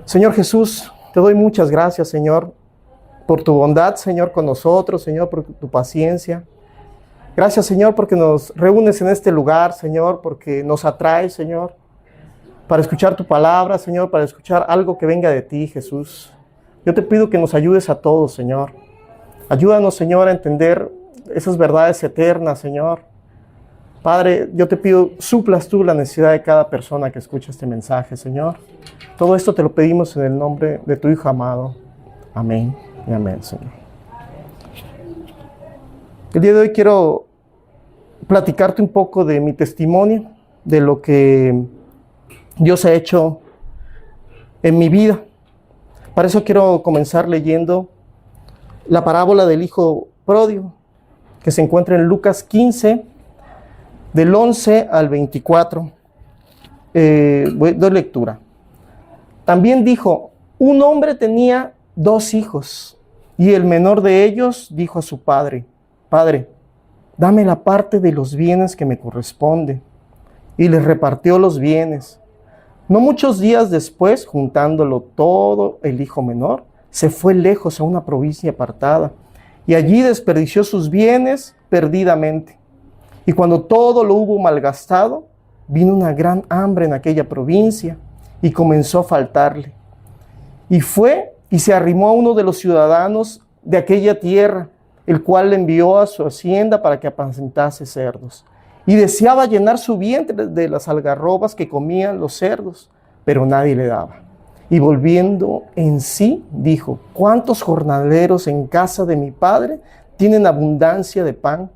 Señor Jesús, te doy muchas gracias, Señor, por tu bondad, Señor, con nosotros, Señor, por tu paciencia. Gracias, Señor, porque nos reúnes en este lugar, Señor, porque nos atraes, Señor, para escuchar tu palabra, Señor, para escuchar algo que venga de ti, Jesús. Yo te pido que nos ayudes a todos, Señor. Ayúdanos, Señor, a entender esas verdades eternas, Señor. Padre, yo te pido, suplas tú la necesidad de cada persona que escucha este mensaje, Señor. Todo esto te lo pedimos en el nombre de tu Hijo amado. Amén y amén, Señor. El día de hoy quiero platicarte un poco de mi testimonio, de lo que Dios ha hecho en mi vida. Para eso quiero comenzar leyendo la parábola del Hijo Pródigo, que se encuentra en Lucas 15, del 11 al 24. Doy lectura. También dijo, un hombre tenía 2 hijos, y el menor de ellos dijo a su padre, Padre, dame la parte de los bienes que me corresponde. Y les repartió los bienes. No muchos días después, juntándolo todo, el hijo menor se fue lejos a una provincia apartada, y allí desperdició sus bienes perdidamente. Y cuando todo lo hubo malgastado, vino una gran hambre en aquella provincia, y comenzó a faltarle. Y fue y se arrimó a uno de los ciudadanos de aquella tierra, el cual le envió a su hacienda para que apacentase cerdos. Y deseaba llenar su vientre de las algarrobas que comían los cerdos, pero nadie le daba. Y volviendo en sí, dijo, ¿cuántos jornaleros en casa de mi padre tienen abundancia de pan?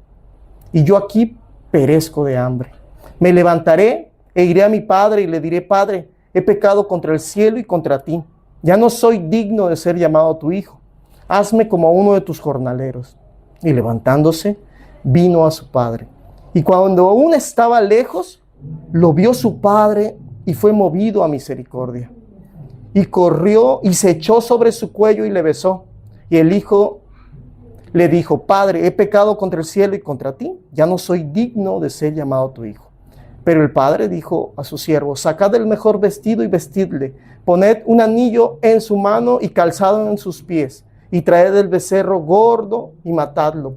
Y yo aquí perezco de hambre. Me levantaré e iré a mi padre y le diré, Padre, he pecado contra el cielo y contra ti. Ya no soy digno de ser llamado tu hijo. Hazme como uno de tus jornaleros. Y levantándose, vino a su padre. Y cuando aún estaba lejos, lo vio su padre y fue movido a misericordia. Y corrió y se echó sobre su cuello y le besó. Y el hijo le dijo, Padre, he pecado contra el cielo y contra ti. Ya no soy digno de ser llamado tu hijo. Pero el padre dijo a su siervo, sacad el mejor vestido y vestidle, poned un anillo en su mano y calzado en sus pies, y traed el becerro gordo y matadlo,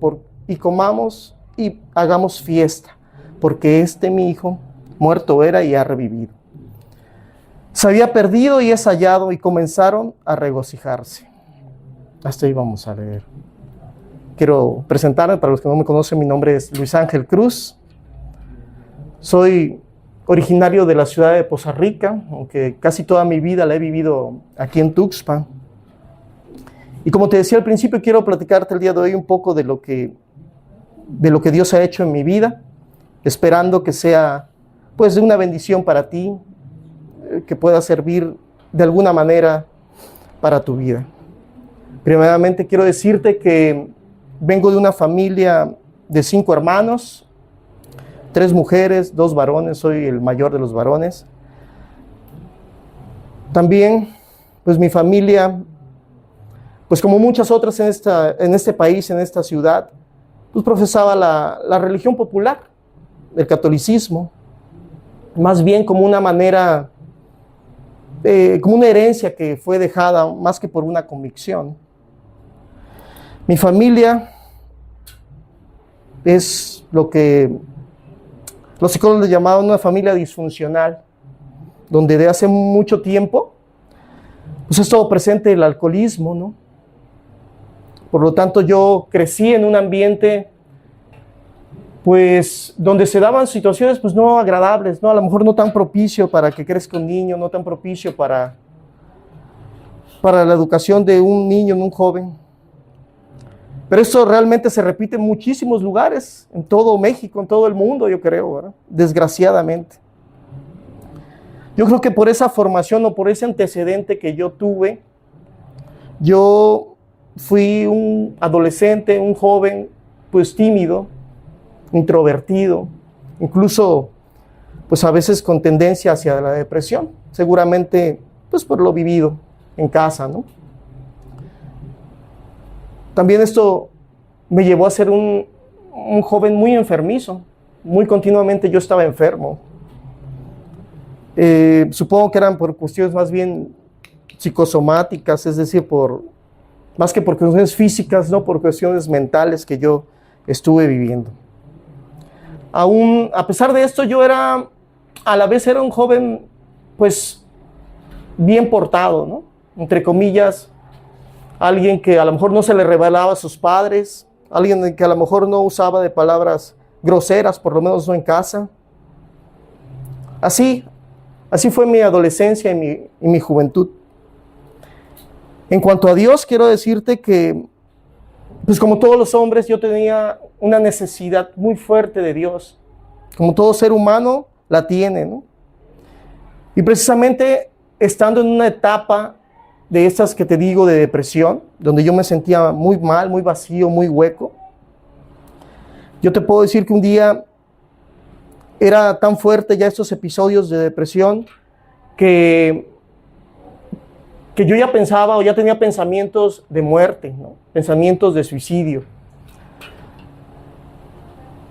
y comamos y hagamos fiesta, porque este mi hijo muerto era y ha revivido. Se había perdido y es hallado, y comenzaron a regocijarse. Hasta ahí vamos a leer. Quiero presentarme, para los que no me conocen, mi nombre es Luis Ángel Cruz. Soy originario de la ciudad de Poza Rica, aunque casi toda mi vida la he vivido aquí en Tuxpan. Y como te decía al principio, quiero platicarte el día de hoy un poco de lo que Dios ha hecho en mi vida, esperando que sea pues de una bendición para ti, que pueda servir de alguna manera para tu vida. Primeramente quiero decirte que vengo de una familia de 5 hermanos, 3 mujeres, 2 varones, soy el mayor de los varones. También, pues mi familia, pues como muchas otras en este país, en esta ciudad, pues profesaba la religión popular, el catolicismo, más bien como una manera, como una herencia que fue dejada más que por una convicción. Mi familia es lo que los psicólogos le llamaban una familia disfuncional, donde de hace mucho tiempo pues ha estado presente el alcoholismo, ¿no? Por lo tanto, yo crecí en un ambiente pues donde se daban situaciones pues no agradables, ¿no? A lo mejor no tan propicio para que crezca un niño, no tan propicio para la educación de un niño, de un joven. Pero eso realmente se repite en muchísimos lugares, en todo México, en todo el mundo, yo creo, ¿verdad? Desgraciadamente. Yo creo que por esa formación o por ese antecedente que yo tuve, yo fui un adolescente, un joven, pues tímido, introvertido, incluso pues a veces con tendencia hacia la depresión, seguramente pues por lo vivido en casa, ¿no? También esto me llevó a ser un joven muy enfermizo, muy continuamente yo estaba enfermo. Supongo que eran por cuestiones más bien psicosomáticas, es decir, más que por cuestiones físicas, no por cuestiones mentales que yo estuve viviendo. Aún, a pesar de esto, a la vez era un joven, pues, bien portado, ¿no? Entre comillas, alguien que a lo mejor no se le rebelaba a sus padres, alguien que a lo mejor no usaba de palabras groseras, por lo menos no en casa. Así fue mi adolescencia y mi juventud. En cuanto a Dios, quiero decirte que, pues como todos los hombres, yo tenía una necesidad muy fuerte de Dios. Como todo ser humano la tiene, ¿no? Y precisamente estando en una etapa de estas que te digo de depresión, donde yo me sentía muy mal, muy vacío, muy hueco, yo te puedo decir que un día era tan fuerte ya estos episodios de depresión que yo ya pensaba o ya tenía pensamientos de muerte, ¿no? Pensamientos de suicidio.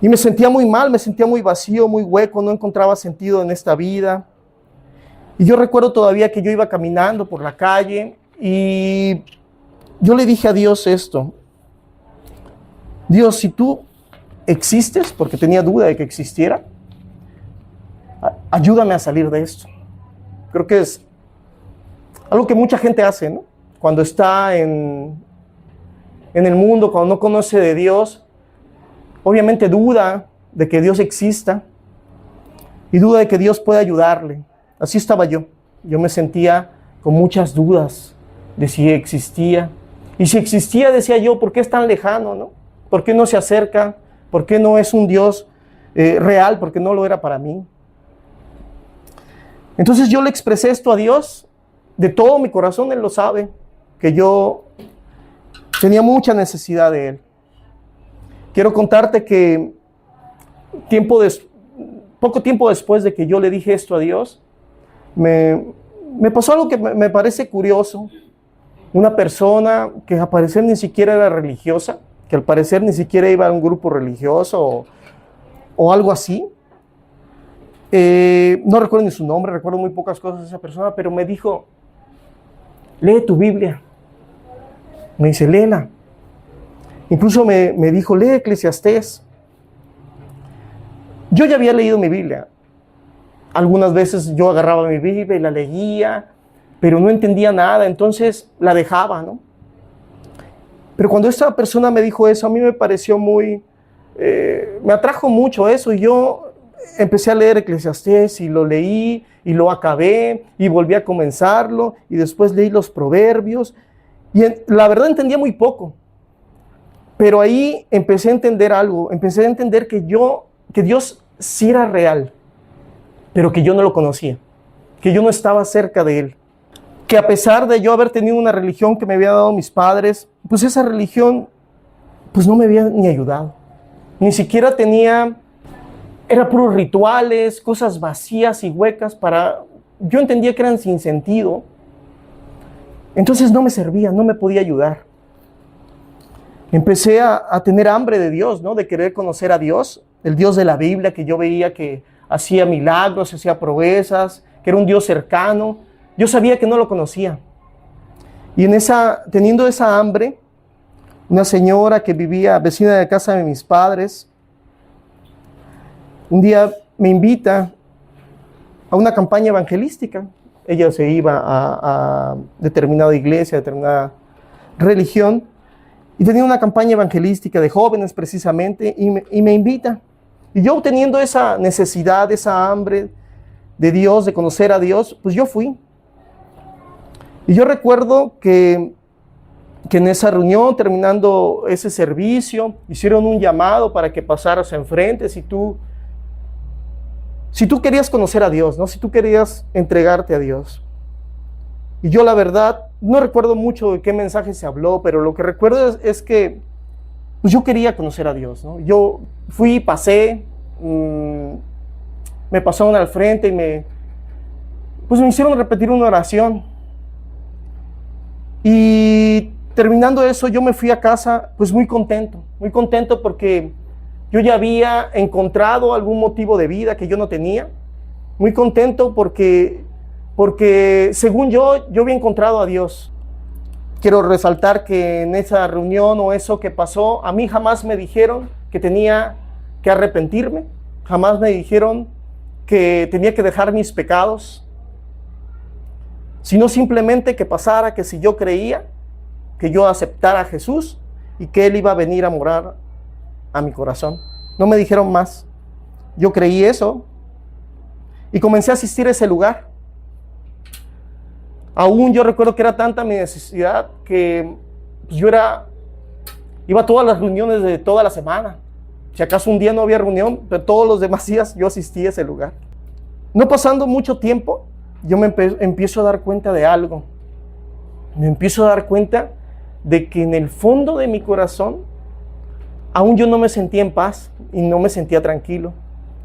Y me sentía muy mal, me sentía muy vacío, muy hueco, no encontraba sentido en esta vida. Y yo recuerdo todavía que yo iba caminando por la calle y yo le dije a Dios esto: Dios, si tú existes, porque tenía duda de que existiera, ayúdame a salir de esto. Creo que es algo que mucha gente hace, ¿no? Cuando está en el mundo, cuando no conoce de Dios, obviamente duda de que Dios exista y duda de que Dios pueda ayudarle. Así estaba yo. Yo me sentía con muchas dudas de si existía. Y si existía, decía yo, ¿por qué es tan lejano, no? ¿Por qué no se acerca? ¿Por qué no es un Dios real? ¿Por qué no lo era para mí? Entonces yo le expresé esto a Dios de todo mi corazón. Él lo sabe, que yo tenía mucha necesidad de Él. Quiero contarte que poco tiempo después de que yo le dije esto a Dios, me pasó algo que me parece curioso. Una persona que al parecer ni siquiera era religiosa, que al parecer ni siquiera iba a un grupo religioso o algo así. No recuerdo ni su nombre, recuerdo muy pocas cosas de esa persona, pero me dijo: lee tu Biblia. Me dice, léela. Incluso me dijo, lee Eclesiastés. Yo ya había leído mi Biblia. Algunas veces yo agarraba mi Biblia y la leía, pero no entendía nada, entonces la dejaba, ¿no? Pero cuando esta persona me dijo eso, a mí me pareció me atrajo mucho eso, y yo empecé a leer Eclesiastés y lo leí y lo acabé y volví a comenzarlo y después leí los Proverbios y la verdad entendía muy poco, pero ahí empecé a entender algo, empecé a entender que Dios sí era real, pero que yo no lo conocía, que yo no estaba cerca de Él, que a pesar de yo haber tenido una religión que me había dado mis padres, pues esa religión pues no me había ni ayudado, ni siquiera era puros rituales, cosas vacías y huecas yo entendía que eran sin sentido. Entonces no me servía, no me podía ayudar. Empecé a tener hambre de Dios, ¿no? De querer conocer a Dios, el Dios de la Biblia, que yo veía que hacía milagros, hacía proezas, que era un Dios cercano. Yo sabía que no lo conocía. Y teniendo esa hambre, una señora que vivía vecina de casa de mis padres, un día me invita a una campaña evangelística. Ella se iba a determinada iglesia, a determinada religión, y tenía una campaña evangelística de jóvenes precisamente, y me invita. Y yo, teniendo esa necesidad, esa hambre de Dios, de conocer a Dios, pues yo fui. Y yo recuerdo que en esa reunión, terminando ese servicio, hicieron un llamado para que pasaras enfrente si tú querías conocer a Dios, ¿no? Si tú querías entregarte a Dios. Y yo, la verdad, no recuerdo mucho de qué mensaje se habló, pero lo que recuerdo es que pues yo quería conocer a Dios, ¿no? Yo fui, pasé, me pasaron al frente y me hicieron repetir una oración. Y terminando eso, yo me fui a casa pues muy contento porque yo ya había encontrado algún motivo de vida que yo no tenía. Muy contento porque porque según yo había encontrado a Dios. Quiero resaltar que en esa reunión o eso que pasó, a mí jamás me dijeron que tenía que arrepentirme, jamás me dijeron que tenía que dejar mis pecados, sino simplemente que pasara, que si yo creía, que yo aceptara a Jesús y que Él iba a venir a morar a mi corazón. No me dijeron más. Yo creí eso y comencé a asistir a ese lugar. Aún yo recuerdo que era tanta mi necesidad que pues, iba a todas las reuniones de toda la semana. Si acaso un día no había reunión, pero todos los demás días yo asistí a ese lugar. No pasando mucho tiempo, yo me empiezo a dar cuenta de algo. Me empiezo a dar cuenta de que en el fondo de mi corazón, aún yo no me sentía en paz y no me sentía tranquilo.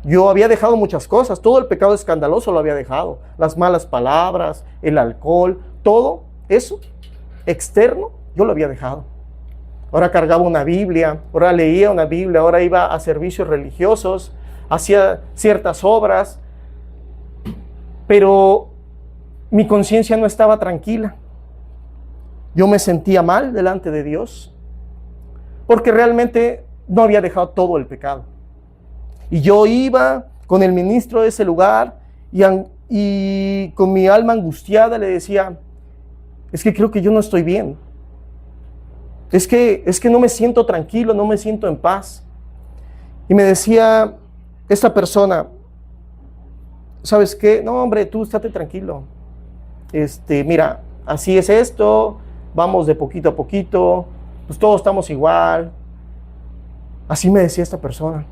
Yo había dejado muchas cosas, todo el pecado escandaloso lo había dejado, las malas palabras, el alcohol, todo eso externo, yo lo había dejado. Ahora cargaba una Biblia, ahora leía una Biblia, ahora iba a servicios religiosos, hacía ciertas obras, pero mi conciencia no estaba tranquila. Yo me sentía mal delante de Dios, porque realmente no había dejado todo el pecado. Y yo iba con el ministro de ese lugar y con mi alma angustiada le decía, es que creo que yo no estoy bien. Es que no me siento tranquilo, no me siento en paz. Y me decía esta persona, ¿sabes qué? No, hombre, tú estate tranquilo. Mira, así es esto, vamos de poquito a poquito, pues todos estamos igual. Así me decía esta persona.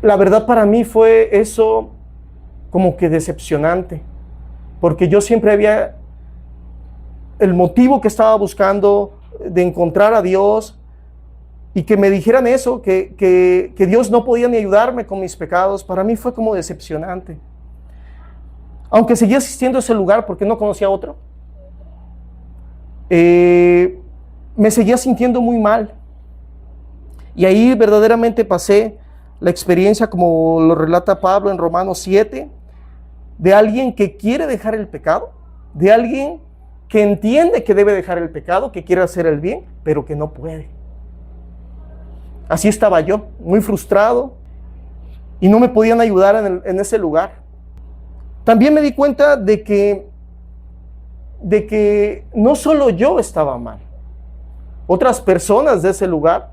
La verdad para mí fue eso como que decepcionante, porque yo siempre había el motivo que estaba buscando de encontrar a Dios y que me dijeran eso, que Dios no podía ni ayudarme con mis pecados, para mí fue como decepcionante. Aunque seguía asistiendo a ese lugar porque no conocía otro, me seguía sintiendo muy mal. Y ahí verdaderamente pasé la experiencia, como lo relata Pablo en Romanos 7, de alguien que quiere dejar el pecado, de alguien que entiende que debe dejar el pecado, que quiere hacer el bien, pero que no puede. Así estaba yo, muy frustrado, y no me podían ayudar en ese lugar. También me di cuenta de que no solo yo estaba mal, otras personas de ese lugar,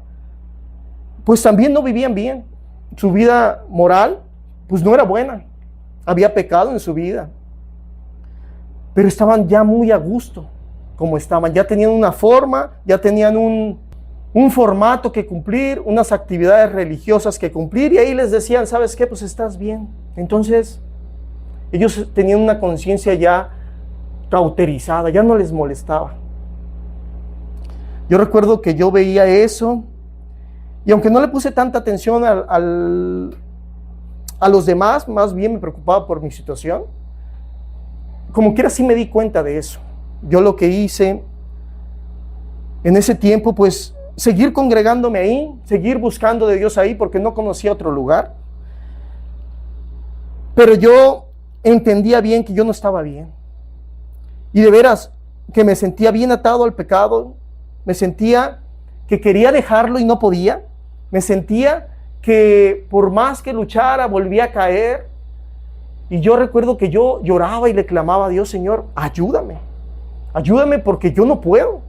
pues también no vivían bien. Su vida moral, pues no era buena. Había pecado en su vida. Pero estaban ya muy a gusto como estaban. Ya tenían una forma, ya tenían un formato que cumplir, unas actividades religiosas que cumplir. Y ahí les decían, ¿sabes qué? Pues estás bien. Entonces, ellos tenían una conciencia ya cauterizada, ya no les molestaba. Yo recuerdo que yo veía eso. Y aunque no le puse tanta atención a los demás, más bien me preocupaba por mi situación, como quiera sí me di cuenta de eso. Yo lo que hice en ese tiempo, pues seguir congregándome ahí, seguir buscando de Dios ahí, porque no conocía otro lugar. Pero yo entendía bien que yo no estaba bien. Y de veras, que me sentía bien atado al pecado, me sentía que quería dejarlo y no podía. Me sentía que por más que luchara, volvía a caer. Y yo recuerdo que yo lloraba y le clamaba a Dios, Señor, ayúdame. Ayúdame porque yo no puedo.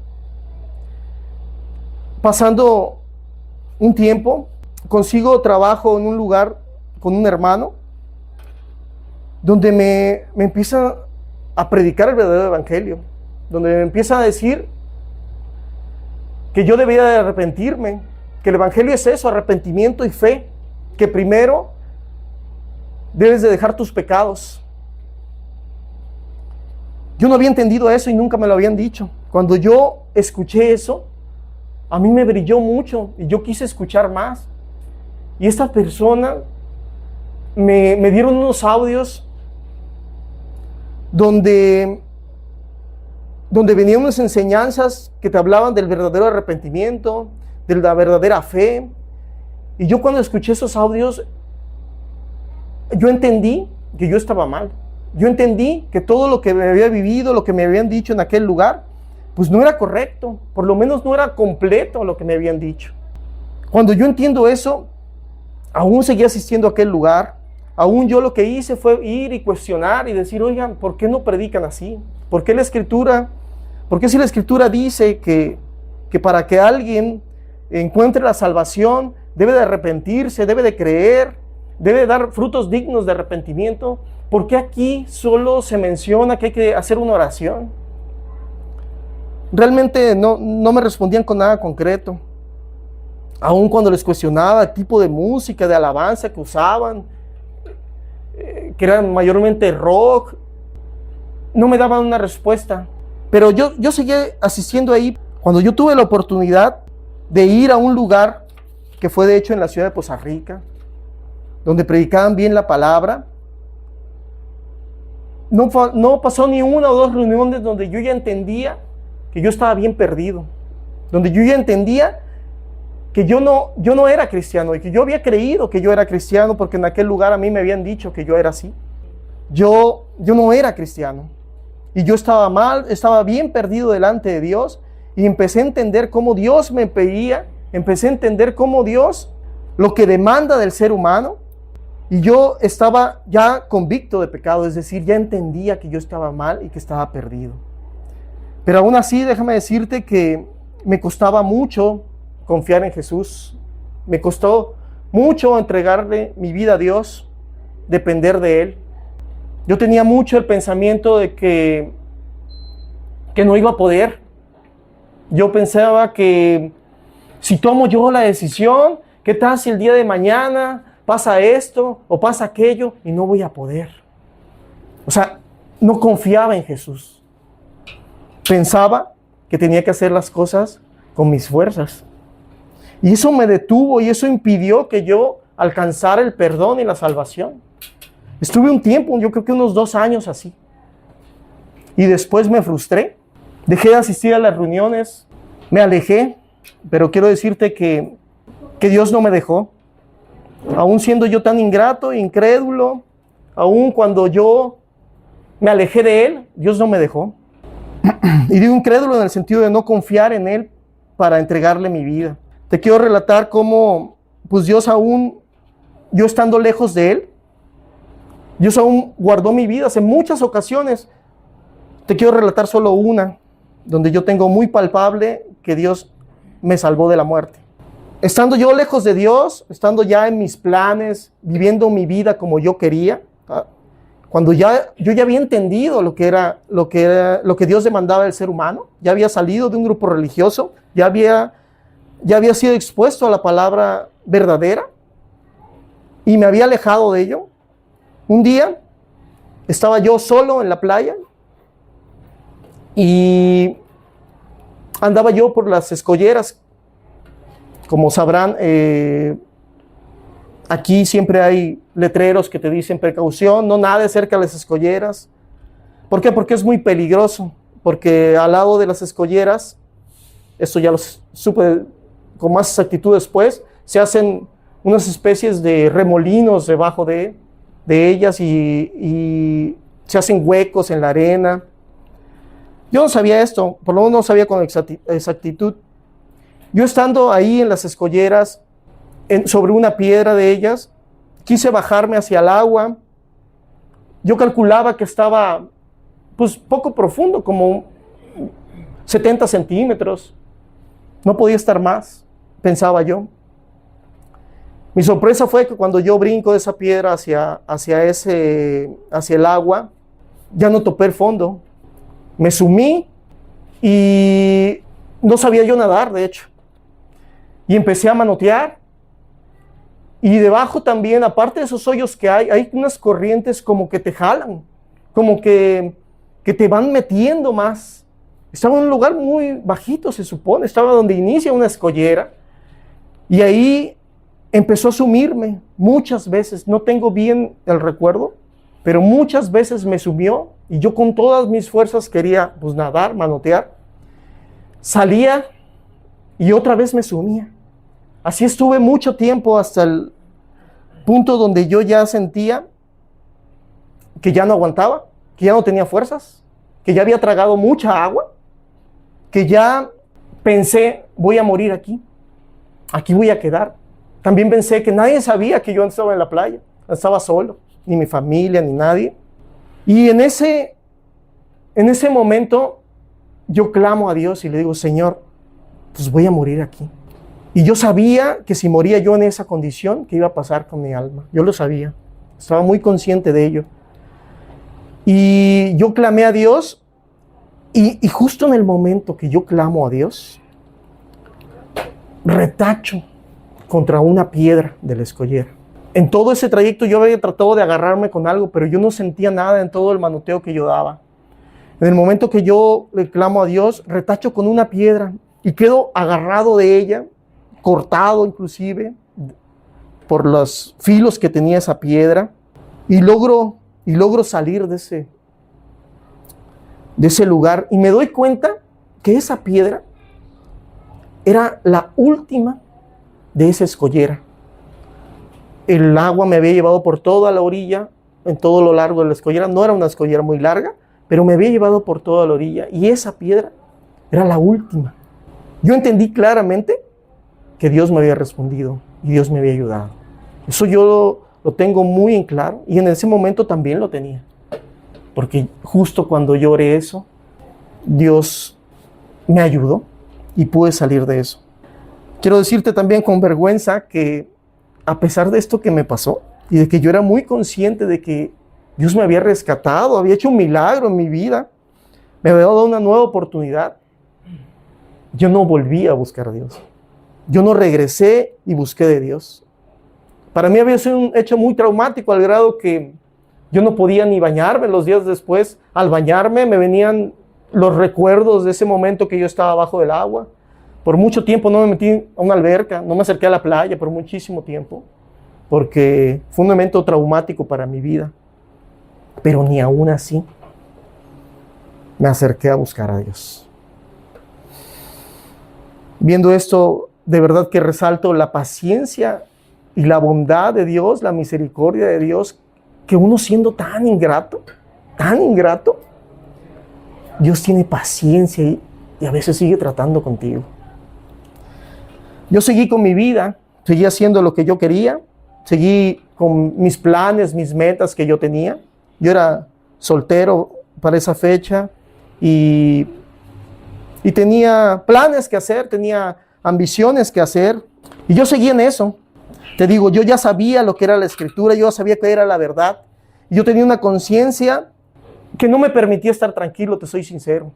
Pasando un tiempo, consigo trabajo en un lugar con un hermano, donde me empieza a predicar el verdadero evangelio, donde me empieza a decir que yo debía de arrepentirme, que el evangelio es eso, arrepentimiento y fe, que primero debes de dejar tus pecados. Yo no había entendido eso y nunca me lo habían dicho. Cuando yo escuché eso, a mí me brilló mucho y yo quise escuchar más. Y esta persona me dieron unos audios donde venían unas enseñanzas que te hablaban del verdadero arrepentimiento, de la verdadera fe. Y yo cuando escuché esos audios, yo entendí que yo estaba mal. yo entendí que todo lo que me había vivido, lo que me habían dicho en aquel lugar, pues no era correcto, por lo menos no era completo lo que me habían dicho. Cuando yo entiendo eso, aún seguí asistiendo a aquel lugar, aún yo lo que hice fue ir y cuestionar y decir, oigan, ¿por qué no predican así? ¿Por qué si la Escritura dice que para que alguien encuentre la salvación, debe de arrepentirse, debe de creer, debe de dar frutos dignos de arrepentimiento? ¿Por qué aquí solo se menciona que hay que hacer una oración? Realmente no me respondían con nada concreto. Aun cuando les cuestionaba el tipo de música, de alabanza que usaban, que eran mayormente rock, no me daban una respuesta. Pero yo seguí asistiendo ahí. Cuando yo tuve la oportunidad de ir a un lugar que fue de hecho en la ciudad de Poza Rica, donde predicaban bien la palabra, no pasó ni una o dos reuniones donde yo ya entendía que yo estaba bien perdido, donde yo ya entendía que yo no era cristiano y que yo había creído que yo era cristiano porque en aquel lugar a mí me habían dicho que yo era así. Yo no era cristiano y yo estaba mal, estaba bien perdido delante de Dios y empecé a entender cómo Dios me pedía, empecé a entender cómo Dios lo que demanda del ser humano, y yo estaba ya convicto de pecado, es decir, ya entendía que yo estaba mal y que estaba perdido. Pero aún así, déjame decirte que me costaba mucho confiar en Jesús, me costó mucho entregarle mi vida a Dios, depender de Él. Yo tenía mucho el pensamiento de que no iba a poder. Yo pensaba que si tomo yo la decisión, ¿qué tal si el día de mañana pasa esto o pasa aquello y no voy a poder? O sea, no confiaba en Jesús. Pensaba que tenía que hacer las cosas con mis fuerzas. Y eso me detuvo y eso impidió que yo alcanzara el perdón y la salvación. Estuve un tiempo, yo creo que unos 2 años así. Y después me frustré. Dejé de asistir a las reuniones, me alejé, pero quiero decirte que Dios no me dejó. Aún siendo yo tan ingrato, incrédulo, aún cuando yo me alejé de Él, Dios no me dejó. Y digo incrédulo en el sentido de no confiar en Él para entregarle mi vida. Te quiero relatar cómo, pues Dios aún, yo estando lejos de Él, Dios aún guardó mi vida en muchas ocasiones. Te quiero relatar solo una, donde yo tengo muy palpable que Dios me salvó de la muerte. Estando yo lejos de Dios, estando ya en mis planes, viviendo mi vida como yo quería, cuando yo ya había entendido lo que Dios demandaba del ser humano, ya había salido de un grupo religioso, ya había sido expuesto a la palabra verdadera y me había alejado de ello. Un día estaba yo solo en la playa y andaba yo por las escolleras. Como sabrán, aquí siempre hay letreros que te dicen precaución, no nades cerca de las escolleras. ¿Por qué? Porque es muy peligroso, porque al lado de las escolleras, esto ya lo supe con más exactitud después, se hacen unas especies de remolinos debajo de ellas y se hacen huecos en la arena. Yo no sabía esto, por lo menos no sabía con exactitud. Yo estando ahí en las escolleras, sobre una piedra de ellas, quise bajarme hacia el agua. Yo calculaba que estaba pues poco profundo, como 70 centímetros. No podía estar más, pensaba yo. Mi sorpresa fue que cuando yo brinco de esa piedra hacia el agua, ya no topé el fondo. Me sumí y no sabía yo nadar, de hecho. Y empecé a manotear. Y debajo también, aparte de esos hoyos que hay unas corrientes como que te jalan, como que te van metiendo más. Estaba en un lugar muy bajito, se supone. Estaba donde inicia una escollera. Y ahí empezó a sumirme muchas veces. No tengo bien el recuerdo, pero muchas veces me sumió. Y yo con todas mis fuerzas quería pues nadar, manotear. Salía y otra vez me sumía. Así estuve mucho tiempo hasta el punto donde yo ya sentía que ya no aguantaba, que ya no tenía fuerzas, que ya había tragado mucha agua, que ya pensé, voy a morir aquí voy a quedar. También pensé que nadie sabía que yo estaba en la playa, estaba solo, ni mi familia, ni nadie. Y en ese momento yo clamo a Dios y le digo, Señor, pues voy a morir aquí. Y yo sabía que si moría yo en esa condición, ¿qué iba a pasar con mi alma? Yo lo sabía, estaba muy consciente de ello. Y yo clamé a Dios y justo en el momento que yo clamo a Dios, retacho contra una piedra de la escollera. En todo ese trayecto yo había tratado de agarrarme con algo, pero yo no sentía nada en todo el manoteo que yo daba. En el momento que yo le clamo a Dios, retacho con una piedra y quedo agarrado de ella, cortado inclusive por los filos que tenía esa piedra, y logro salir de ese lugar y me doy cuenta que esa piedra era la última de esa escollera. El agua me había llevado por toda la orilla, en todo lo largo de la escollera. No era una escollera muy larga, pero me había llevado por toda la orilla y esa piedra era la última. Yo entendí claramente que Dios me había respondido y Dios me había ayudado. Eso yo lo tengo muy en claro y en ese momento también lo tenía. Porque justo cuando yo oré eso, Dios me ayudó y pude salir de eso. Quiero decirte también con vergüenza que a pesar de esto que me pasó y de que yo era muy consciente de que Dios me había rescatado, había hecho un milagro en mi vida, me había dado una nueva oportunidad, yo no volví a buscar a Dios. Yo no regresé y busqué de Dios. Para mí había sido un hecho muy traumático al grado que yo no podía ni bañarme los días después. Al bañarme me venían los recuerdos de ese momento que yo estaba abajo del agua. Por mucho tiempo no me metí a una alberca, no me acerqué a la playa por muchísimo tiempo, porque fue un evento traumático para mi vida. Pero ni aún así me acerqué a buscar a Dios. Viendo esto, de verdad que resalto la paciencia y la bondad de Dios, la misericordia de Dios, que uno siendo tan ingrato, Dios tiene paciencia y a veces sigue tratando contigo. Yo seguí con mi vida, seguí haciendo lo que yo quería, seguí con mis planes, mis metas que yo tenía. Yo era soltero para esa fecha y tenía planes que hacer, tenía ambiciones que hacer y yo seguí en eso. Te digo, yo ya sabía lo que era la Escritura, yo sabía que era la verdad. Y yo tenía una conciencia que no me permitía estar tranquilo, te soy sincero.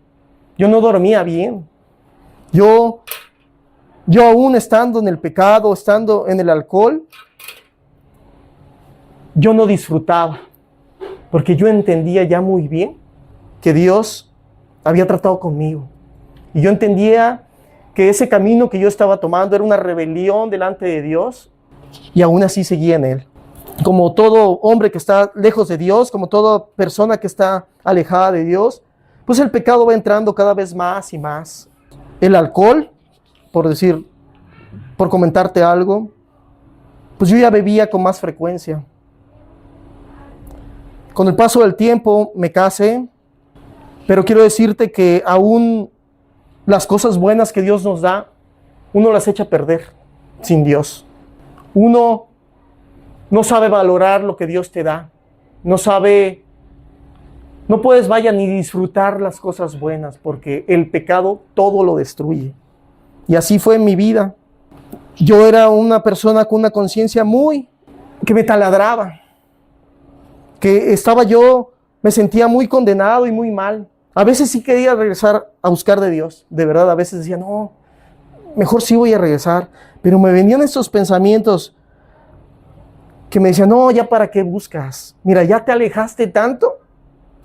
Yo no dormía bien. Yo aún estando en el pecado, estando en el alcohol, yo no disfrutaba. Porque yo entendía ya muy bien que Dios había tratado conmigo. Y yo entendía que ese camino que yo estaba tomando era una rebelión delante de Dios. Y aún así seguía en él. Como todo hombre que está lejos de Dios, como toda persona que está alejada de Dios, pues el pecado va entrando cada vez más y más. El alcohol, por comentarte algo, pues yo ya bebía con más frecuencia. Con el paso del tiempo me casé, pero quiero decirte que aún las cosas buenas que Dios nos da, uno las echa a perder sin Dios. Uno no sabe valorar lo que Dios te da. No puedes, ni disfrutar las cosas buenas, porque el pecado todo lo destruye. Y así fue en mi vida. Yo era una persona con una conciencia que me taladraba. Que me sentía muy condenado y muy mal. A veces sí quería regresar a buscar de Dios. De verdad, a veces decía, no, mejor sí voy a regresar. Pero me venían estos pensamientos que me decían, no, ya para qué buscas. Mira, ya te alejaste tanto.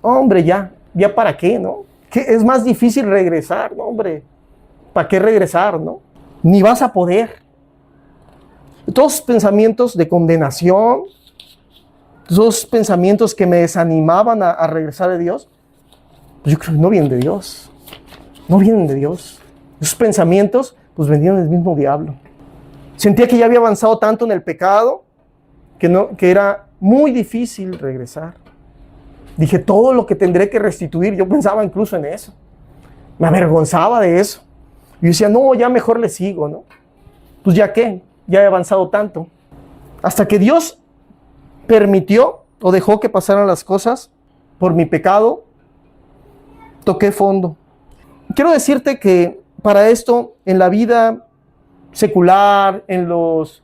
Hombre, ya para qué, ¿no? Que es más difícil regresar, ¿no, hombre? ¿Para qué regresar, no? Ni vas a poder. Todos esos pensamientos de condenación, esos pensamientos que me desanimaban a regresar de Dios, pues yo creo que no vienen de Dios. No vienen de Dios. Esos pensamientos, pues venían del mismo diablo. Sentía que ya había avanzado tanto en el pecado que era muy difícil regresar. Dije, todo lo que tendré que restituir. Yo pensaba incluso en eso. Me avergonzaba de eso. Y decía, no, ya mejor le sigo, ¿no? Pues ya qué, ya he avanzado tanto. Hasta que Dios permitió o dejó que pasaran las cosas por mi pecado, toqué fondo. Quiero decirte que para esto, en la vida secular, en los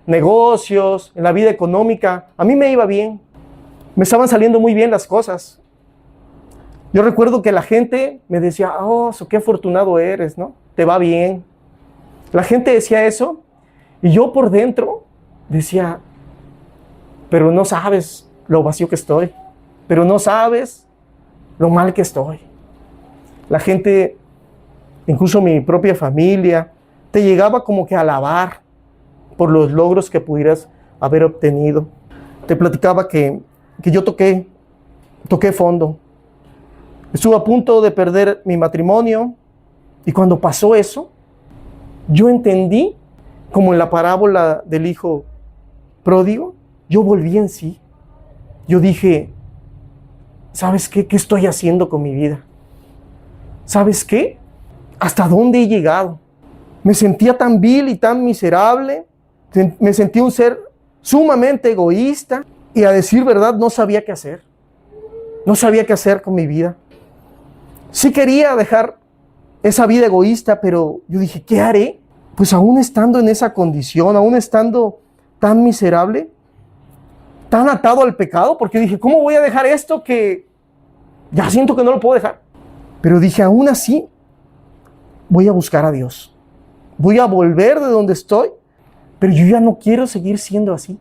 negocios, en la vida económica, a mí me iba bien. Me estaban saliendo muy bien las cosas. Yo recuerdo que la gente me decía, oh, qué afortunado eres, ¿no? Te va bien. La gente decía eso y yo por dentro decía, pero no sabes lo vacío que estoy, pero no sabes lo mal que estoy. La gente, incluso mi propia familia, te llegaba como que a alabar por los logros que pudieras haber obtenido. Te platicaba que yo toqué fondo. Estuve a punto de perder mi matrimonio y cuando pasó eso, yo entendí, como en la parábola del hijo pródigo, yo volví en sí. Yo dije, ¿sabes qué? ¿Qué estoy haciendo con mi vida? ¿Sabes qué? ¿Hasta dónde he llegado? Me sentía tan vil y tan miserable. Me sentía un ser sumamente egoísta y, a decir verdad, no sabía qué hacer. No sabía qué hacer con mi vida. Sí quería dejar esa vida egoísta, pero yo dije, ¿qué haré? Pues aún estando en esa condición, aún estando tan miserable, tan atado al pecado, porque dije, ¿cómo voy a dejar esto que ya siento que no lo puedo dejar? Pero dije, aún así, voy a buscar a Dios. Voy a volver de donde estoy, pero yo ya no quiero seguir siendo así.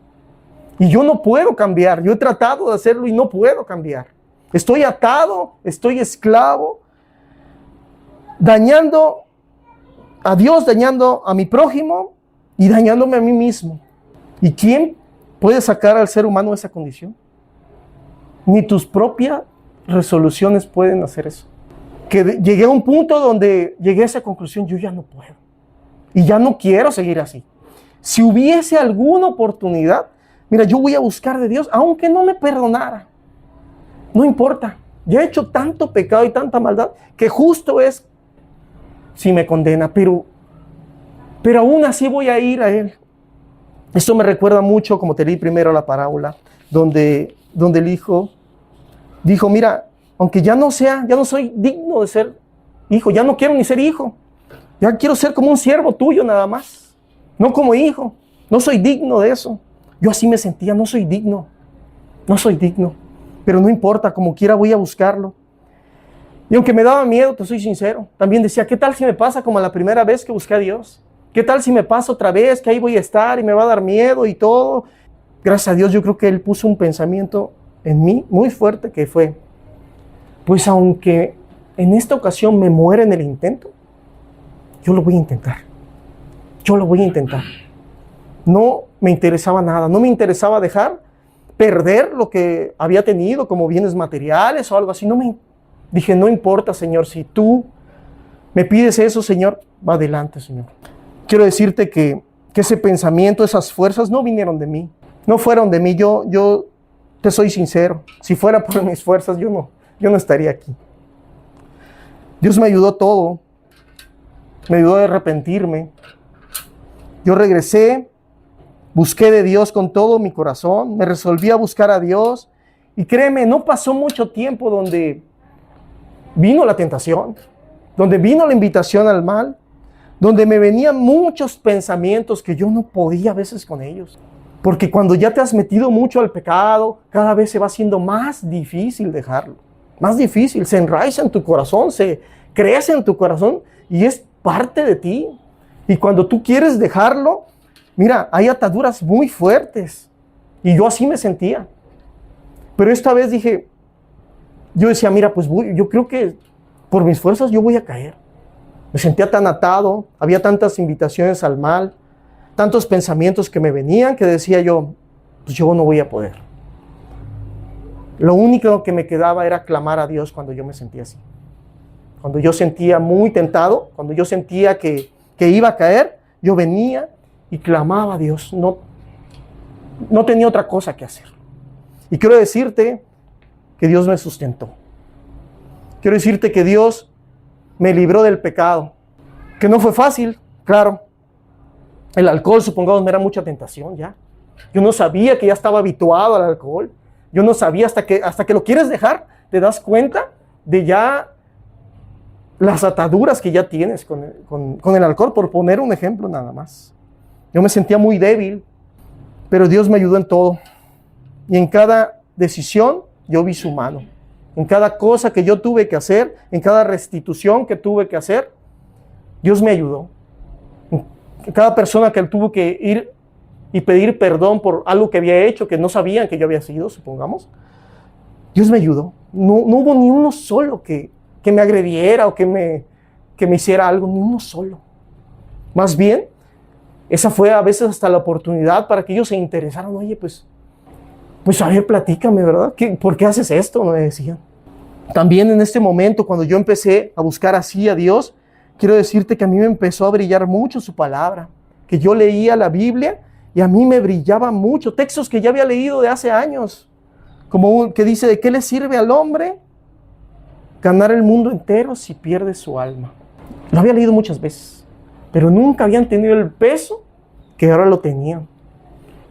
Y yo no puedo cambiar. Yo he tratado de hacerlo y no puedo cambiar. Estoy atado, estoy esclavo, dañando a Dios, dañando a mi prójimo y dañándome a mí mismo. ¿Y quién puede sacar al ser humano de esa condición? Ni tus propias resoluciones pueden hacer eso. Que llegué a un punto donde llegué a esa conclusión, yo ya no puedo. Y ya no quiero seguir así. Si hubiese alguna oportunidad, mira, yo voy a buscar de Dios, aunque no me perdonara. No importa. Ya he hecho tanto pecado y tanta maldad que justo es si me condena, pero aún así voy a ir a Él. Esto me recuerda mucho, como te leí primero la parábola, donde el hijo dijo, mira, aunque ya no soy digno de ser hijo, ya no quiero ni ser hijo, ya quiero ser como un siervo tuyo nada más, no como hijo, no soy digno de eso. Yo así me sentía, no soy digno, pero no importa, como quiera voy a buscarlo. Y aunque me daba miedo, te soy sincero, también decía, ¿qué tal si me pasa como la primera vez que busqué a Dios? ¿Qué tal si me pasa otra vez, que ahí voy a estar y me va a dar miedo y todo? Gracias a Dios, yo creo que Él puso un pensamiento en mí muy fuerte que fue, pues aunque en esta ocasión me muera en el intento, yo lo voy a intentar. No me interesaba nada, no me interesaba dejar perder lo que había tenido como bienes materiales o algo así. Dije, no importa, Señor, si tú me pides eso, Señor, va adelante, Señor. Quiero decirte que ese pensamiento, esas fuerzas no vinieron de mí, no fueron de mí. Yo te soy sincero, si fuera por mis fuerzas, yo no estaría aquí. Dios me ayudó todo, me ayudó a arrepentirme. Yo regresé, busqué de Dios con todo mi corazón, me resolví a buscar a Dios y créeme, no pasó mucho tiempo donde vino la tentación, donde vino la invitación al mal, donde me venían muchos pensamientos que yo no podía a veces con ellos. Porque cuando ya te has metido mucho al pecado, cada vez se va haciendo más difícil dejarlo. Más difícil, se enraiza en tu corazón, se crece en tu corazón y es parte de ti. Y cuando tú quieres dejarlo, mira, hay ataduras muy fuertes. Y yo así me sentía. Pero esta vez yo decía, mira, pues yo creo que por mis fuerzas yo voy a caer. Me sentía tan atado, había tantas invitaciones al mal, tantos pensamientos que me venían que decía yo, pues yo no voy a poder. Lo único que me quedaba era clamar a Dios cuando yo me sentía así. Cuando yo sentía muy tentado, cuando yo sentía que iba a caer, yo venía y clamaba a Dios. No tenía otra cosa que hacer. Y quiero decirte que Dios me sustentó. Quiero decirte que Dios me libró del pecado, que no fue fácil, claro. El alcohol, supongamos, me era mucha tentación ya. Yo no sabía que ya estaba habituado al alcohol. Yo no sabía hasta que lo quieres dejar, te das cuenta de ya las ataduras que ya tienes con el alcohol, por poner un ejemplo nada más. Yo me sentía muy débil, pero Dios me ayudó en todo. Y en cada decisión yo vi su mano. En cada cosa que yo tuve que hacer, en cada restitución que tuve que hacer, Dios me ayudó. En cada persona que tuvo que ir y pedir perdón por algo que había hecho, que no sabían que yo había sido, supongamos, Dios me ayudó. No hubo ni uno solo que me agrediera o que me hiciera algo, ni uno solo. Más bien, esa fue a veces hasta la oportunidad para que ellos se interesaran. Oye, pues a ver, platícame, ¿verdad? ¿Por qué haces esto? Me decían. También en este momento, cuando yo empecé a buscar así a Dios, quiero decirte que a mí me empezó a brillar mucho su palabra, que yo leía la Biblia y a mí me brillaba mucho, textos que ya había leído de hace años, como que dice, ¿de qué le sirve al hombre ganar el mundo entero si pierde su alma? Lo había leído muchas veces, pero nunca habían tenido el peso que ahora lo tenían.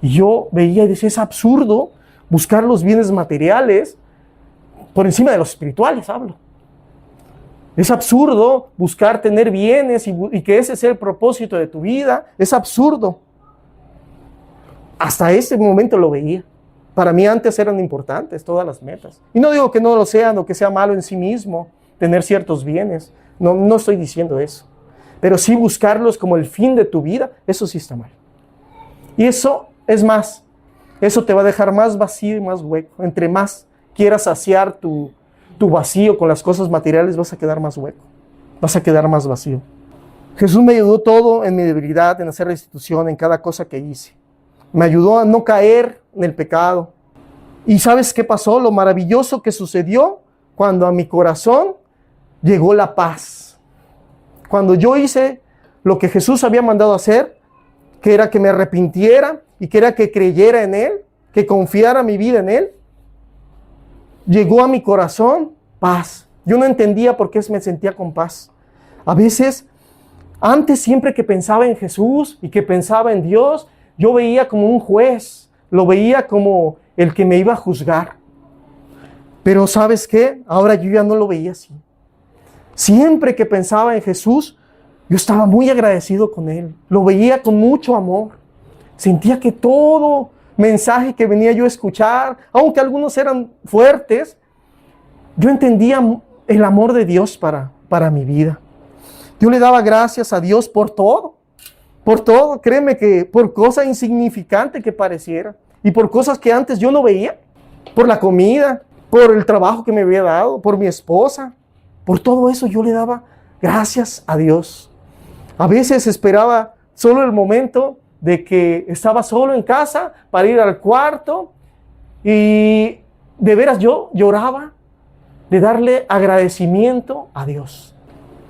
Y yo veía y decía, es absurdo buscar los bienes materiales por encima de los espirituales, hablo. Es absurdo buscar tener bienes y que ese sea el propósito de tu vida. Es absurdo. Hasta ese momento lo veía. Para mí antes eran importantes todas las metas. Y no digo que no lo sean o que sea malo en sí mismo tener ciertos bienes. No estoy diciendo eso. Pero sí buscarlos como el fin de tu vida, eso sí está mal. Y eso es más. Eso te va a dejar más vacío y más hueco. Entre más quieras saciar tu vacío con las cosas materiales, vas a quedar más hueco. Vas a quedar más vacío. Jesús me ayudó todo en mi debilidad, en hacer restitución, en cada cosa que hice. Me ayudó a no caer en el pecado. ¿Y sabes qué pasó? Lo maravilloso que sucedió cuando a mi corazón llegó la paz. Cuando yo hice lo que Jesús había mandado hacer, que era que me arrepintiera y que era que creyera en Él, que confiara mi vida en Él, llegó a mi corazón paz. Yo no entendía por qué me sentía con paz. A veces, antes siempre que pensaba en Jesús y que pensaba en Dios, yo veía como un juez, lo veía como el que me iba a juzgar. Pero ¿sabes qué? Ahora yo ya no lo veía así. Siempre que pensaba en Jesús, yo estaba muy agradecido con Él. Lo veía con mucho amor. Sentía que todo mensaje que venía yo a escuchar, aunque algunos eran fuertes, yo entendía el amor de Dios para mi vida. Yo le daba gracias a Dios por todo, créeme que por cosa insignificante que pareciera, y por cosas que antes yo no veía, por la comida, por el trabajo que me había dado, por mi esposa, por todo eso yo le daba gracias a Dios. A veces esperaba solo el momento de que estaba solo en casa para ir al cuarto y de veras yo lloraba de darle agradecimiento a Dios.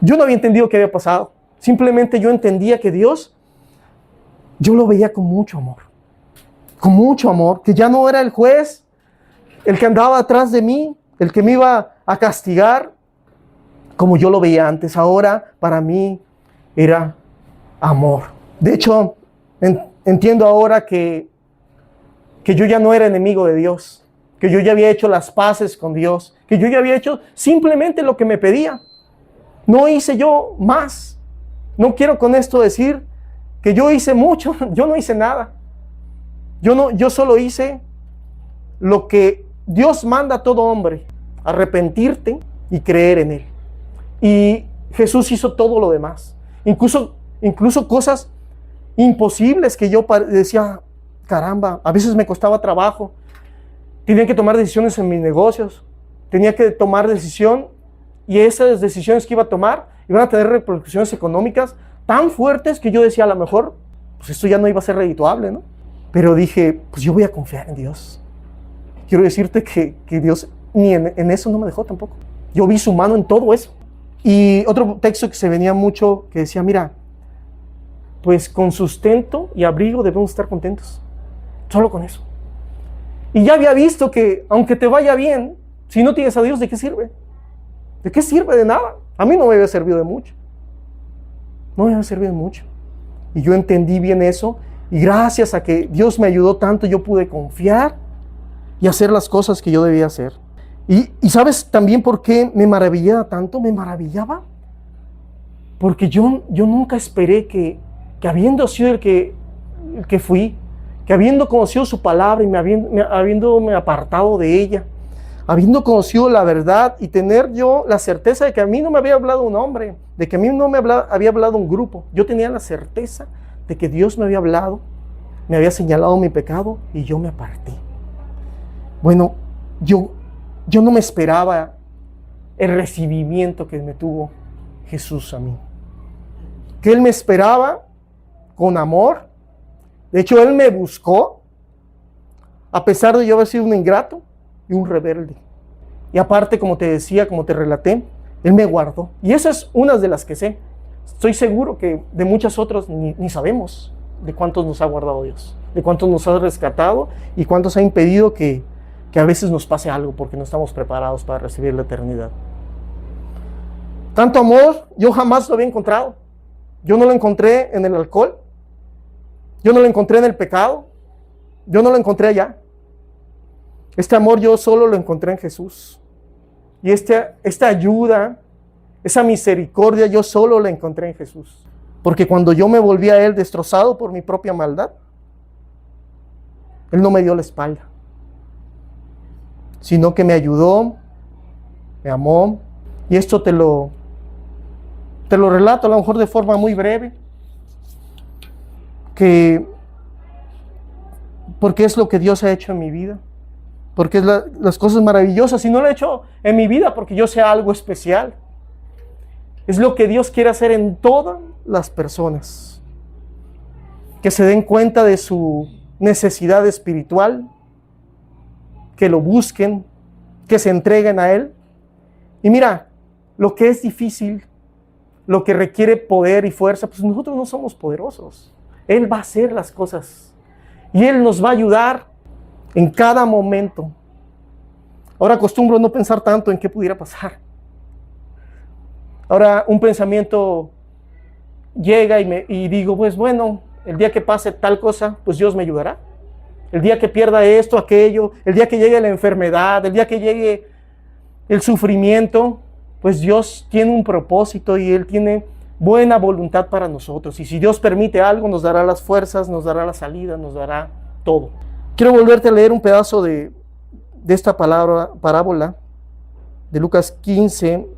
Yo no había entendido qué había pasado. Simplemente yo entendía que Dios, yo lo veía con mucho amor, que ya no era el juez, el que andaba atrás de mí, el que me iba a castigar, como yo lo veía antes. Ahora para mí era amor. De hecho, entiendo ahora que yo ya no era enemigo de Dios, que yo ya había hecho las paces con Dios, que yo ya había hecho simplemente lo que me pedía. No hice yo más. No quiero con esto decir que yo hice mucho, yo no hice nada. Yo solo hice lo que Dios manda a todo hombre, arrepentirte y creer en Él. Y Jesús hizo todo lo demás. Incluso cosas imposibles que yo decía, caramba, a veces me costaba trabajo. Tenía que tomar decisiones en mis negocios. Tenía que tomar decisión y esas decisiones que iba a tomar iban a tener repercusiones económicas tan fuertes que yo decía, a lo mejor, pues esto ya no iba a ser redituable, ¿no? Pero dije, pues yo voy a confiar en Dios. Quiero decirte que Dios ni en eso no me dejó tampoco. Yo vi su mano en todo eso. Y otro texto que se venía mucho, que decía, mira, pues con sustento y abrigo debemos estar contentos. Solo con eso. Y ya había visto que, aunque te vaya bien, Si no tienes a Dios, ¿de qué sirve? ¿De qué sirve? De nada. A mí no me había servido de mucho. No me había servido de mucho. Y yo entendí bien eso. Y gracias a que Dios me ayudó tanto, yo pude confiar y hacer las cosas que yo debía hacer. Y ¿sabes también por qué me maravillaba tanto? Me maravillaba porque yo nunca esperé que habiendo sido el que fui, que habiendo conocido su palabra y habiéndome apartado de ella, habiendo conocido la verdad y tener yo la certeza de que a mí no me había hablado un hombre, de que a mí no me había hablado un grupo, yo tenía la certeza de que Dios me había hablado, me había señalado mi pecado y yo me aparté. Bueno, yo no me esperaba el recibimiento que me tuvo Jesús a mí. Que Él me esperaba con amor. De hecho, Él me buscó, a pesar de yo haber sido un ingrato y un rebelde. Y aparte, como te decía, como te relaté, Él me guardó. Y esa es una de las que sé. Estoy seguro que de muchas otras ni sabemos de cuántos nos ha guardado Dios, de cuántos nos ha rescatado y cuántos ha impedido que a veces nos pase algo porque no estamos preparados para recibir la eternidad. Tanto amor yo jamás lo había encontrado. Yo no lo encontré en el alcohol, yo no lo encontré en el pecado, yo no lo encontré allá. Este amor yo solo lo encontré en Jesús. Y esta ayuda, esa misericordia yo solo la encontré en Jesús. Porque cuando yo me volví a Él destrozado por mi propia maldad, Él no me dio la espalda, sino que me ayudó, me amó. Y esto te lo relato a lo mejor de forma muy breve, porque es lo que Dios ha hecho en mi vida, porque es las cosas maravillosas, y no lo ha hecho en mi vida porque yo sea algo especial. Es lo que Dios quiere hacer en todas las personas, que se den cuenta de su necesidad espiritual, que lo busquen, que se entreguen a Él. Y mira, lo que es difícil, lo que requiere poder y fuerza, pues nosotros no somos poderosos. Él va a hacer las cosas y Él nos va a ayudar en cada momento. Ahora acostumbro no pensar tanto en qué pudiera pasar. Ahora un pensamiento llega y digo, pues bueno, el día que pase tal cosa, pues Dios me ayudará. El día que pierda esto, aquello, el día que llegue la enfermedad, el día que llegue el sufrimiento, pues Dios tiene un propósito y Él tiene buena voluntad para nosotros. Y si Dios permite algo, nos dará las fuerzas, nos dará la salida, nos dará todo. Quiero volverte a leer un pedazo de esta parábola de Lucas 15,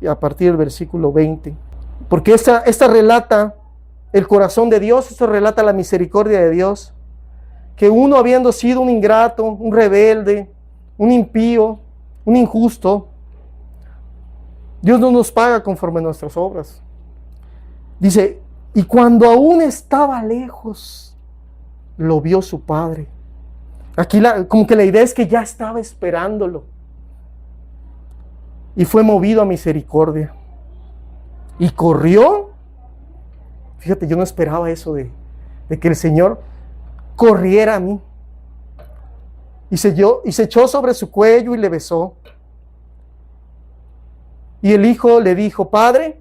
a partir del versículo 20. Porque esta relata el corazón de Dios, esto relata la misericordia de Dios. Que uno, habiendo sido un ingrato, un rebelde, un impío, un injusto, Dios no nos paga conforme a nuestras obras. Dice, y cuando aún estaba lejos, lo vio su padre. Aquí como que la idea es que ya estaba esperándolo. Y fue movido a misericordia. Y corrió. Fíjate, yo no esperaba eso de que el Señor corriera a mí. Y se echó sobre su cuello y le besó. Y el hijo le dijo, Padre,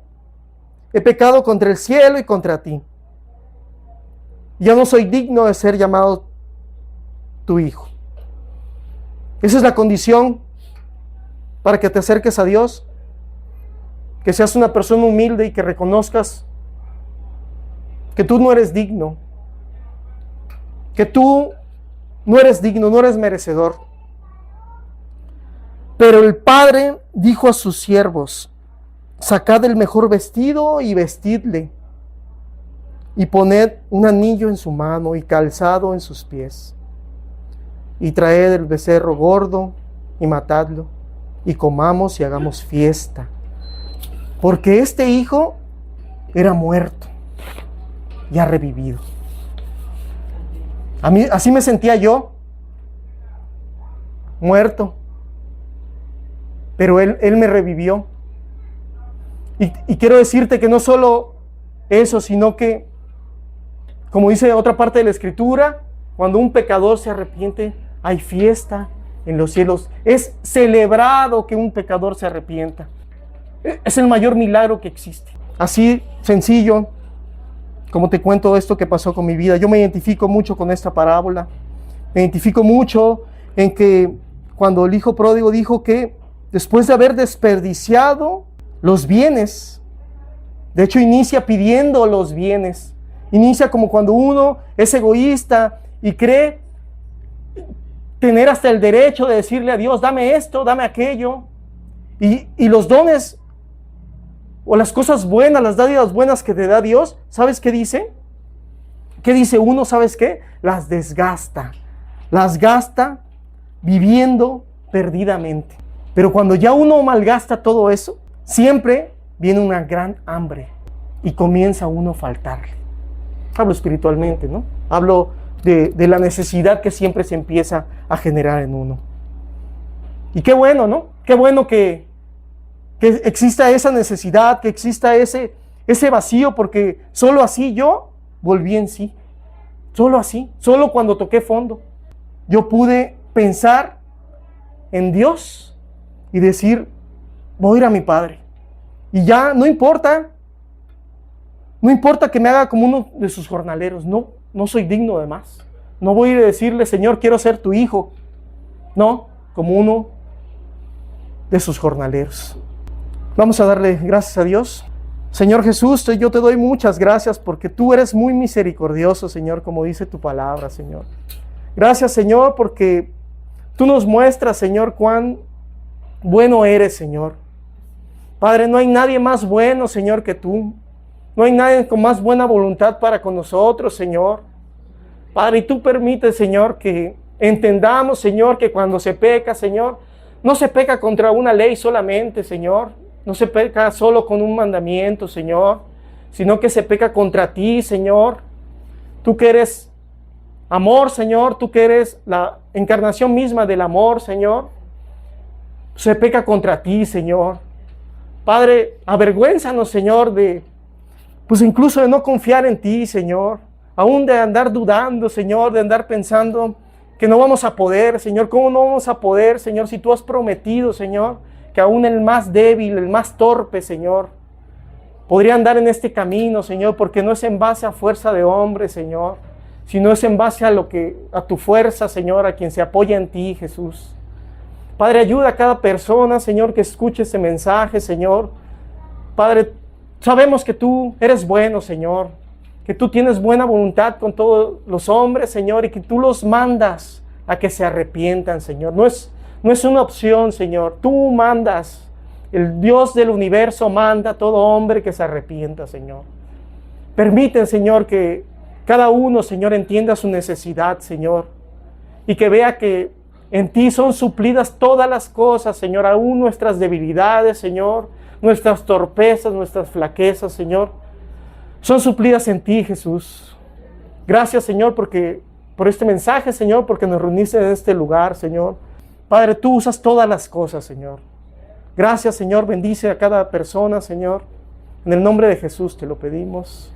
he pecado contra el cielo y contra ti. Ya no soy digno de ser llamado tu hijo. Esa es la condición para que te acerques a Dios. Que seas una persona humilde y que reconozcas que tú no eres digno. Que tú no eres digno, no eres merecedor. Pero el padre dijo a sus siervos, sacad el mejor vestido y vestidle, y poned un anillo en su mano y calzado en sus pies, y traed el becerro gordo y matadlo, y comamos y hagamos fiesta. Porque este hijo era muerto y ha revivido. A mí, así me sentía yo, muerto. Pero Él me revivió. Y quiero decirte que no solo eso, sino que, como dice otra parte de la Escritura, cuando un pecador se arrepiente, hay fiesta en los cielos. Es celebrado que un pecador se arrepienta. Es el mayor milagro que existe. Así sencillo, como te cuento esto que pasó con mi vida. Yo me identifico mucho con esta parábola. Me identifico mucho en que cuando el hijo pródigo dijo que después de haber desperdiciado los bienes, de hecho inicia pidiendo los bienes. Inicia como cuando uno es egoísta y cree tener hasta el derecho de decirle a Dios, dame esto, dame aquello. Y los dones o las cosas buenas, las dádivas buenas que te da Dios, ¿sabes qué dice? ¿Qué dice uno? ¿Sabes qué? Las desgasta. Las gasta viviendo perdidamente. Pero cuando ya uno malgasta todo eso, siempre viene una gran hambre y comienza uno a faltarle. Hablo espiritualmente, ¿no? Hablo de la necesidad que siempre se empieza a generar en uno. Y qué bueno, ¿no? Qué bueno que exista esa necesidad, que exista ese vacío, porque solo así yo volví en sí. Solo así, solo cuando toqué fondo, yo pude pensar en Dios y decir, voy a ir a mi Padre. Y ya no importa que me haga como uno de sus jornaleros, no soy digno de más. No voy a ir a decirle, Señor, quiero ser tu hijo. No, como uno de sus jornaleros. Vamos a darle gracias a Dios. Señor Jesús, yo te doy muchas gracias porque tú eres muy misericordioso, Señor, como dice tu palabra, Señor. Gracias, Señor, porque tú nos muestras, Señor, cuán bueno eres, Señor. Padre, no hay nadie más bueno, Señor, que tú. No hay nadie con más buena voluntad para con nosotros, Señor. Padre, y tú permites, Señor, que entendamos, Señor, que cuando se peca, Señor, no se peca contra una ley solamente, Señor. No se peca solo con un mandamiento, Señor, sino que se peca contra ti, Señor. Tú que eres amor, Señor, tú que eres la encarnación misma del amor, Señor. Se peca contra ti, Señor. Padre, avergüénzanos, Señor, pues incluso de no confiar en ti, Señor. Aún de andar dudando, Señor, de andar pensando que no vamos a poder, Señor. ¿Cómo no vamos a poder, Señor, si tú has prometido, Señor, que aún el más débil, el más torpe, Señor, podría andar en este camino, Señor, porque no es en base a fuerza de hombre, Señor, sino es en base a tu fuerza, Señor, a quien se apoya en ti, Jesús. Padre, ayuda a cada persona, Señor, que escuche este mensaje, Señor. Padre, sabemos que tú eres bueno, Señor, que tú tienes buena voluntad con todos los hombres, Señor, y que tú los mandas a que se arrepientan, Señor. No es una opción, Señor. Tú mandas. El Dios del universo manda a todo hombre que se arrepienta, Señor. Permiten, Señor, que cada uno, Señor, entienda su necesidad, Señor. Y que vea que en ti son suplidas todas las cosas, Señor. Aún nuestras debilidades, Señor. Nuestras torpezas, nuestras flaquezas, Señor. Son suplidas en ti, Jesús. Gracias, Señor, por este mensaje, Señor, porque nos reuniste en este lugar, Señor. Padre, tú usas todas las cosas, Señor. Gracias, Señor. Bendice a cada persona, Señor. En el nombre de Jesús te lo pedimos.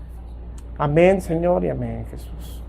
Amén, Señor, y amén, Jesús.